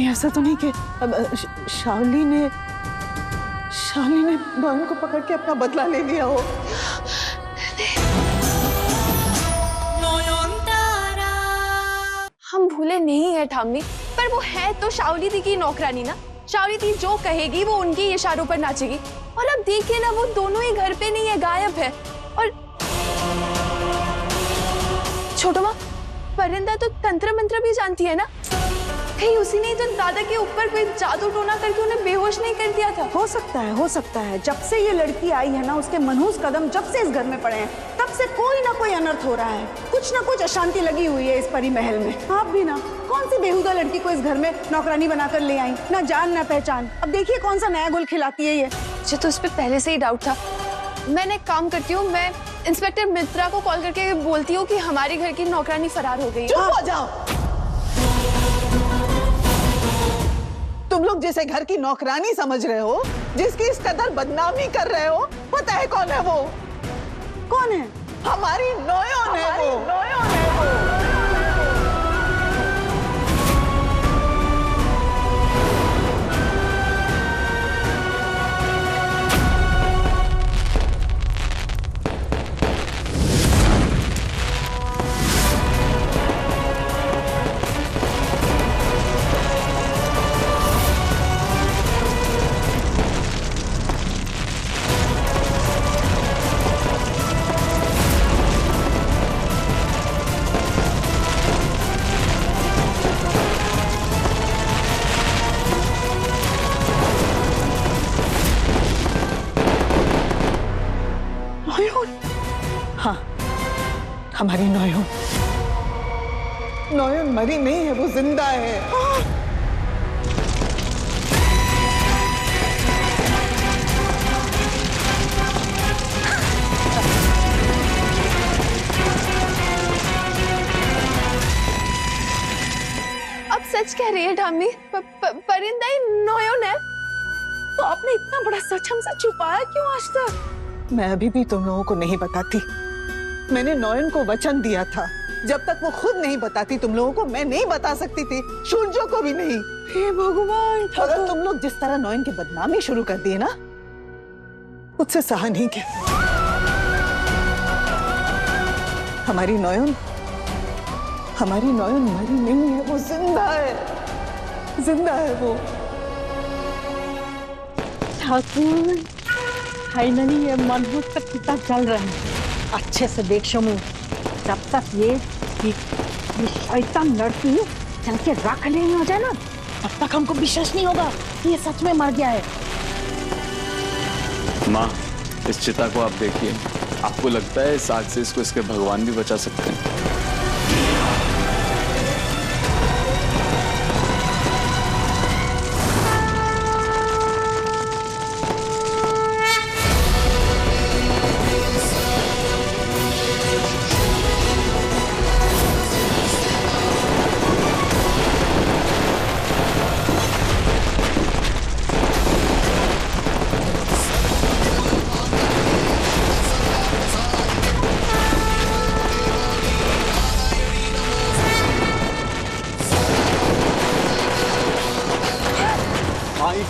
कहीं ऐसा तो नहीं कि शावली ने नॉयन को पकड़ के अपना बदला ले लिया हो? हम भूले नहीं है ठाम्मी, पर वो है तो शावली दी की नौकरानी ना। शावली दी जो कहेगी वो उनकी इशारों पर नाचेगी। और अब देखिए ना, वो दोनों ही घर पे नहीं है, गायब है। और छोटो माँ, परिंदा तो तंत्र मंत्र भी जानती है ना? कहीं उसी ने तो दादा के ऊपर कोई जादू टोना करके उन्हें बेहोश नहीं कर दिया था? हो सकता है। जब से ये लड़की आई है ना, उसके मनहूस कदम जब से इस घर में पड़े हैं, तब से कोई ना कोई अनर्थ हो रहा है। कुछ ना कुछ अशांति लगी हुई है इस परी महल में। आप भी ना, कौन सी बेहुदा लड़की को इस घर में नौकरानी बनाकर ले आई, ना जान ना पहचान। अब देखिए कौन सा नया गुल खिलाती है ये। मुझे तो इस पे पहले से ही डाउट था। मैंने एक काम करती हूँ, मैं इंस्पेक्टर मित्रा को कॉल करके बोलती हूँ कि हमारे घर की नौकरानी फरार हो गई है। चुप हो जाओ। तुम लोग जिसे घर की नौकरानी समझ रहे हो, जिसकी इस कदर बदनामी कर रहे हो, पता है कौन है वो? कौन है? हमारी नॉयन है वो। हाँ, हमारी नॉयन मरी नहीं है, वो जिंदा है। अब सच कह रही है ठाम्मी, परिंदा ही नॉयन है। तो आपने इतना बड़ा सच हमसे छुपाया क्यों आज तक? मैं अभी भी तुम लोगों को नहीं बताती। मैंने नॉयन को वचन दिया था, जब तक वो खुद नहीं बताती तुम लोगों को, मैं नहीं बता सकती थी, सूरजो को भी नहीं। हे भगवान, अगर तुम लोग जिस तरह नॉयन की बदनामी शुरू कर दिए ना, मुझसे सहा नहीं किया। हमारी नॉयन मरी नहीं है, वो जिंदा है वो। ठाकुर, फाइनली ये मनहूस का चिता चल रहा है। अच्छे से देख शमू, जब तक ये शैतान लड़की चल के राख नहीं हो जाए ना, तब तक हमको विश्वास नहीं होगा कि ये सच में मर गया है। माँ, इस चिता को आप देखिए। आपको लगता है इस आग से इसको इसके भगवान भी बचा सकते हैं?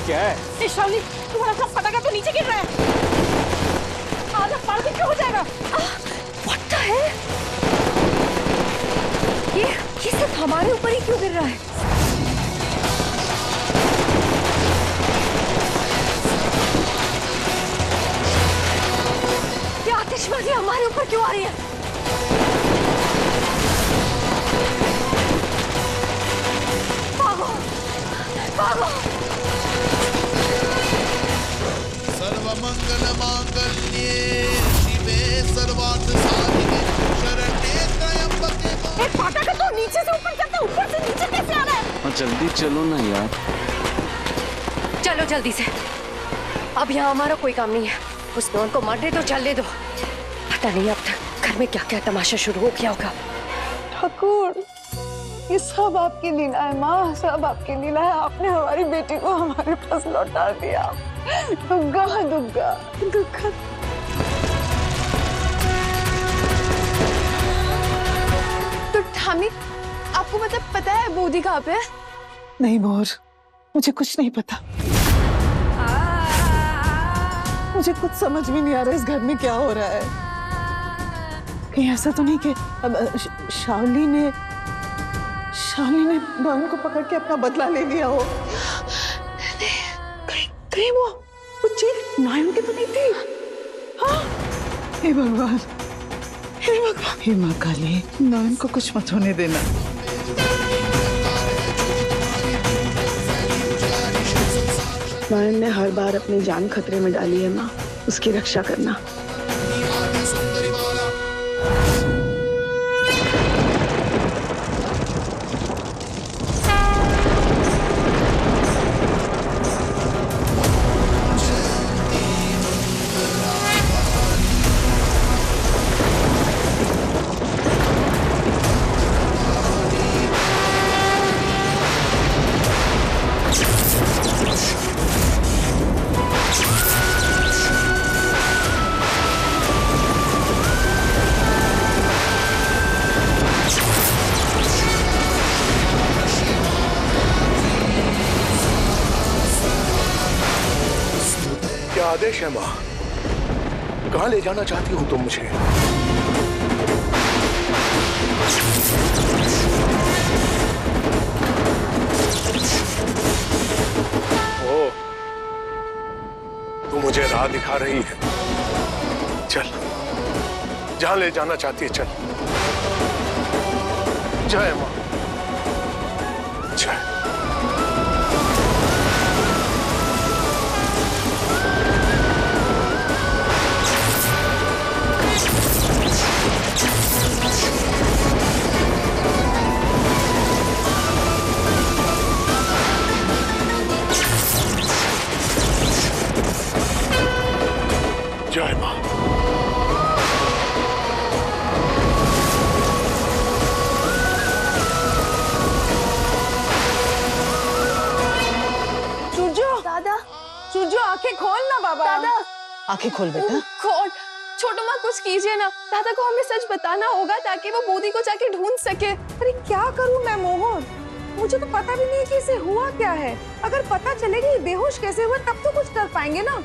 क्या है? शावली, तुम्हारा सब फटाका तो नीचे गिर रहा है। आधा पार भी क्यों हो जाएगा? What the hell? ये सिर्फ हमारे ऊपर ही क्यों गिर रहा है? ये आतिशबाजी हमारे ऊपर क्यों आ रही है? भागो! सर्वमंगल मांगल्ये शिवे सर्वार्थ साधिके शरण्ये त्र्यंबके। फटाका तो नीचे से ऊपर जाता है, ऊपर से नीचे कैसे आ रहा है? हाँ, जल्दी चलो ना यार। चलो जल्दी से, अब यहाँ हमारा कोई काम नहीं है। उस नॉन को मारने दो, चलने दो। पता नहीं अब तक घर में क्या क्या तमाशा शुरू हो गया होगा। ठाकुर, ये सब आपकी लीला है माँ, सब आपकी लीला है। आपने हमारी बेटी को हमारे पास लौटा दिया। दुग्गा दुग्गा दुग्गा। तो ठामी, आपको मतलब पता है बोधी कहाँ पे है? नहीं मोहर, मुझे कुछ नहीं पता। मुझे कुछ समझ में नहीं आ रहा इस घर में क्या हो रहा है। कहीं ऐसा तो नहीं कि अब शावली ने नॉयन को पकड़ के अपना बदला ले लिया हो। कहीं वो चीख नॉयन की तो नहीं थी। हाँ, हे भगवान, हे भगवान, हे माँ काली, नॉयन को कुछ मत होने देना। नॉयन ने हर बार अपनी जान खतरे में डाली है माँ, उसकी रक्षा करना। क्या आदेश है माँ? कहाँ ले जाना चाहती हो तुम मुझे? ओ, तू मुझे राह दिखा रही है। चल, जहाँ ले जाना चाहती है चल। जय माँ, जय। जय माँ। सूरजो, दादा, सूरजो आंखें खोल ना बाबा। दादा आंखें खोल बेटा। खोल, छोटू माँ कुछ कीजिए ना, दादा को हमें सच बताना होगा ताकि वो बूदी को जाके ढूंढ सके। अरे क्या करूं मैं मोहन, मुझे तो पता भी नहीं है कि इसे हुआ क्या है। अगर पता चलेगा ये बेहोश कैसे हुआ तब तो कुछ कर पाएंगे ना।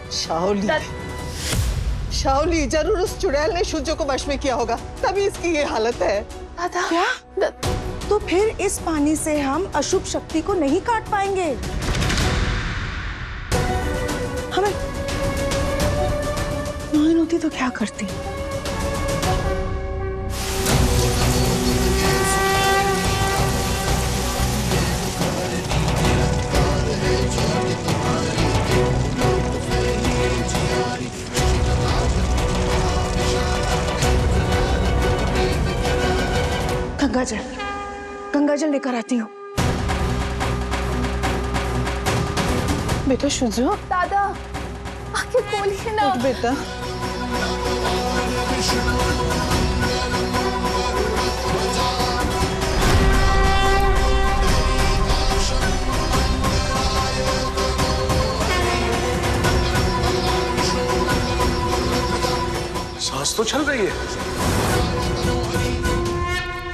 शाओली जरूर उस चुड़ैल ने शुजो को वश में किया होगा, तभी इसकी ये हालत है। दादा क्या? तो फिर इस पानी से हम अशुभ शक्ति को नहीं काट पाएंगे। हमें नॉयन होती तो क्या करती? गंगाजल लेकर आती हूँ। बेटा शुजो, दादा आंखें खोलिए ना। उठ बेटा। सांस तो चल रही है।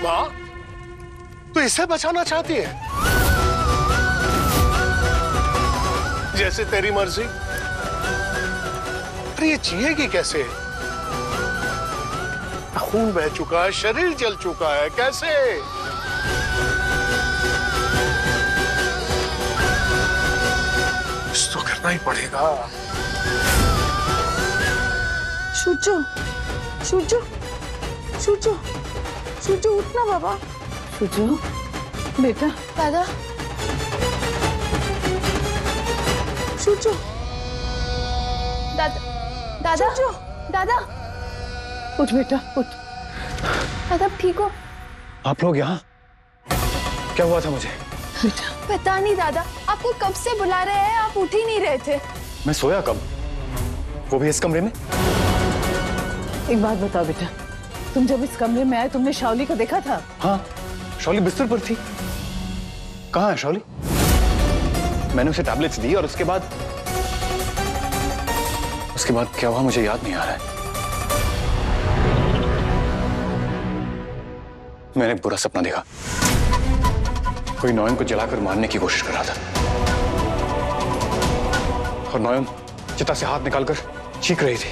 माँ, तो इसे बचाना चाहती है? जैसे तेरी मर्जी। अरे ये जिएगी कैसे? खून बह चुका है, शरीर जल चुका है, कैसे? कुछ तो करना ही पड़ेगा। सूरजो, सूरजो, सूरजो, सूरजो उठना बाबा। शुजो बेटा। दादा सूरजो, दादा दादा दादा उठ बेटा उठ। दादा ठीक हो? आप लोग यहाँ? क्या हुआ था मुझे? बेटा पता नहीं दादा, आपको कब से बुला रहे हैं, आप उठ ही नहीं रहे थे। मैं सोया कब? वो भी इस कमरे में? एक बात बताओ बेटा, तुम जब इस कमरे में आए तुमने शावली को देखा था? हाँ, शावली बिस्तर पर थी। कहाँ है शावली? मैंने उसे टैबलेट्स दी और उसके बाद क्या हुआ मुझे याद नहीं आ रहा है। मैंने एक बुरा सपना देखा। कोई नॉयन को जलाकर मारने की कोशिश कर रहा था और नॉयन चिता से हाथ निकालकर चीख रही थी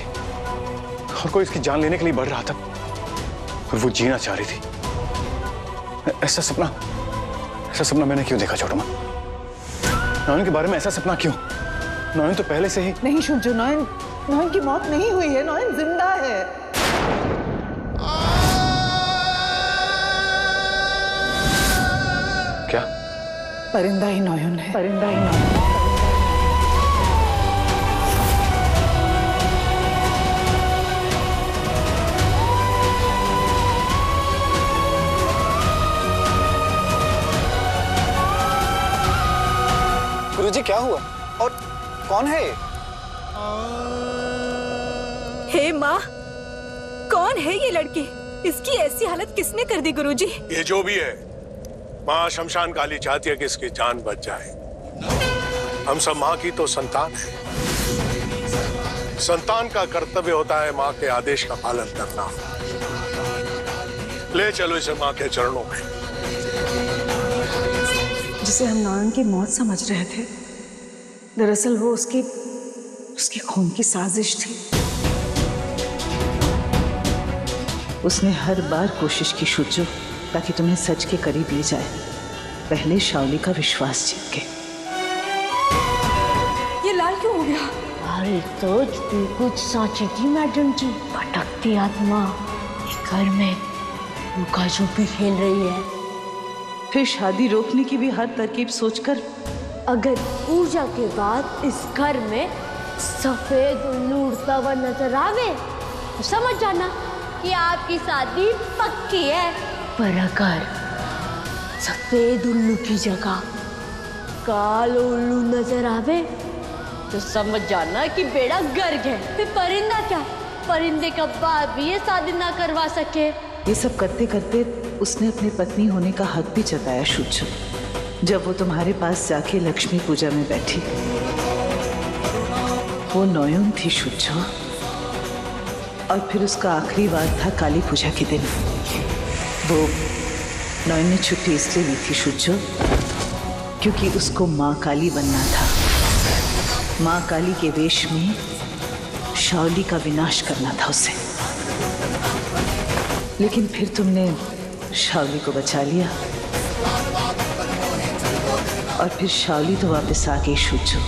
और कोई इसकी जान लेने के लिए बढ़ रहा था और वो जीना चाह रही थी। ऐसा सपना मैंने क्यों देखा छोटू माँ? नॉयन के बारे में ऐसा सपना क्यों? नॉयन तो पहले से ही नहीं सूर्य, नॉयन की मौत नहीं हुई है, नॉयन जिंदा है। क्या? परिंदा ही नॉयन है, परिंदा ही नॉयन है। गुरुजी क्या हुआ और कौन है ये? हे माँ, कौन है ये लड़की? इसकी ऐसी हालत किसने कर दी गुरुजी? ये जो भी है, माँ शमशान काली चाहती है कि इसकी जान बच जाए। हम सब माँ की तो संतान है। संतान का कर्तव्य होता है माँ के आदेश का पालन करना। ले चलो इसे माँ के चरणों में। जिसे हम नॉयन की मौत समझ रहे थे, दरअसल वो उसकी खून की साजिश थी। उसने हर बार कोशिश की शुचो, ताकि तुम्हें सच के करीब ले जाए, पहले शाओली का विश्वास जीत के। ये लाल क्यों हो गया? अरे तो कुछ सोची थी मैडम जी, भटकती आत्मा घर में लुका छुपी खेल रही है। फिर शादी रोकने की भी हर तरकीब सोचकर अगर पूजा के बाद इस घर में सफेद उल्लू उड़ता हुआ नजर आवे तो समझ जाना कि आपकी शादी पक्की है। पर अगर सफेद उल्लू की जगह कालो उल्लू नजर आवे तो समझ जाना कि बेड़ा गर्क है। फिर परिंदा क्या, परिंदे का बाप भी ये शादी ना करवा सके। ये सब करते करते उसने अपनी पत्नी होने का हक भी जताया शुचो, जब वो तुम्हारे पास जाके लक्ष्मी पूजा में बैठी। वो नॉयन थी शुचो, और फिर उसका आखिरी वार था काली पूजा के दिन। वो नॉयन ने छुट्टी इसलिए ली थी शुचो क्योंकि उसको माँ काली बनना था। माँ काली के वेश में शाओली का विनाश करना था उसे। लेकिन फिर तुमने शाओली को बचा लिया और फिर शाओली तो वापस आ गई शुचो,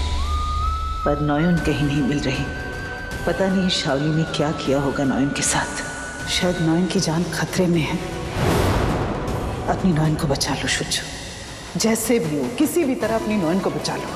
पर नॉयन कहीं नहीं मिल रही। पता नहीं शाओली ने क्या किया होगा नॉयन के साथ। शायद नॉयन की जान खतरे में है। अपनी नॉयन को बचा लो शुचो, जैसे भी हो किसी भी तरह अपनी नॉयन को बचा लो।